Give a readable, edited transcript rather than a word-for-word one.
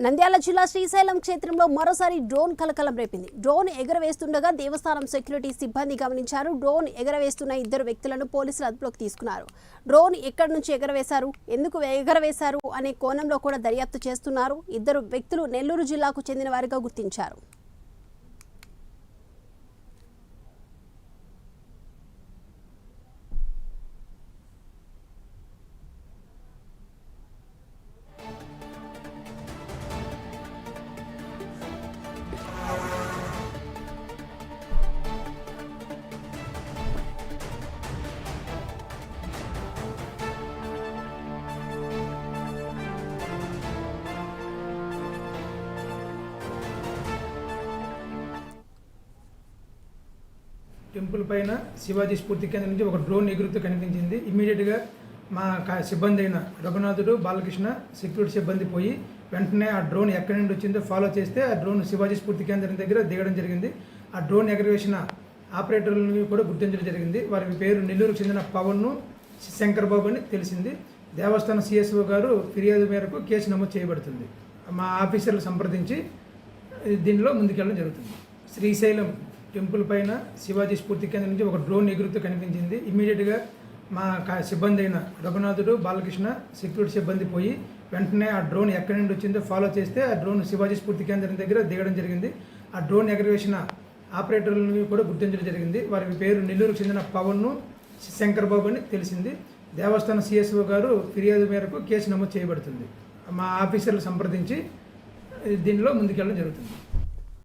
నంద్యాల జిల్లా శ్రీశైలం క్షేత్రంలో మరోసారి డ్రోన్ కలకలం రేపింది. డ్రోన్ ఎగరవేస్తుండగా దేవస్థానం సెక్యూరిటీ సిబ్బంది గమనించారు. డ్రోన్ ఎగరవేస్తున్న ఇద్దరు వ్యక్తులను పోలీసులు అదుపులోకి తీసుకున్నారు. డ్రోన్ ఎక్కడి నుంచి ఎగరవేశారు, ఎందుకు ఎగరవేశారు అనే కోణంలో కూడా దర్యాప్తు చేస్తున్నారు. ఇద్దరు వ్యక్తులు నెల్లూరు జిల్లాకు చెందిన వారిగా గుర్తించారు. టెంపుల్ పైన శివాజీ స్ఫూర్తి కేంద్రం నుంచి ఒక డ్రోన్ ఎగురుతూ కనిపించింది. ఇమ్మీడియట్గా మా సిబ్బంది అయిన రఘునాథుడు, బాలకృష్ణ సెక్యూరిటీ సిబ్బంది పోయి వెంటనే ఆ డ్రోన్ ఎక్కడి నుండి వచ్చిందో ఫాలో చేస్తే ఆ డ్రోన్ శివాజీ స్ఫూర్తి కేంద్రం దగ్గర దిగడం జరిగింది. ఆ డ్రోన్ ఎగరవేసిన ఆపరేటర్లను కూడా గుర్తించడం జరిగింది. వారి పేరు నెల్లూరుకు చెందిన పవన్ను, శంకర్ బాబు అని తెలిసింది. దేవస్థానం సిఎస్ఓ గారు ఫిర్యాదు మేరకు కేసు నమోదు చేయబడుతుంది. మా ఆఫీసర్లు సంప్రదించి దీనిలో ముందుకెళ్ళడం జరుగుతుంది. శ్రీశైలం టెంపుల్ పైన శివాజీ స్ఫూర్తి కేంద్రం నుంచి ఒక డ్రోన్ ఎగురుతూ కనిపించింది. ఇమ్మీడియట్గా మా సిబ్బంది అయిన రఘునాథుడు, బాలకృష్ణ సెక్యూరిటీ సిబ్బంది పోయి వెంటనే ఆ డ్రోన్ ఎక్కడి నుండి వచ్చిందో ఫాలో చేస్తే ఆ డ్రోన్ శివాజీ స్ఫూర్తి కేంద్రం దగ్గర దిగడం జరిగింది. ఆ డ్రోన్ ఎగరవేసిన ఆపరేటర్లను కూడా గుర్తించడం జరిగింది. వారి పేరు నెల్లూరుకు చెందిన పవన్ను, శంకర్ బాబు అని తెలిసింది. దేవస్థానం సిఎస్ఓ గారు ఫిర్యాదు మేరకు కేసు నమోదు చేయబడుతుంది. మా ఆఫీసర్లు సంప్రదించి దీనిలో ముందుకెళ్ళడం జరుగుతుంది.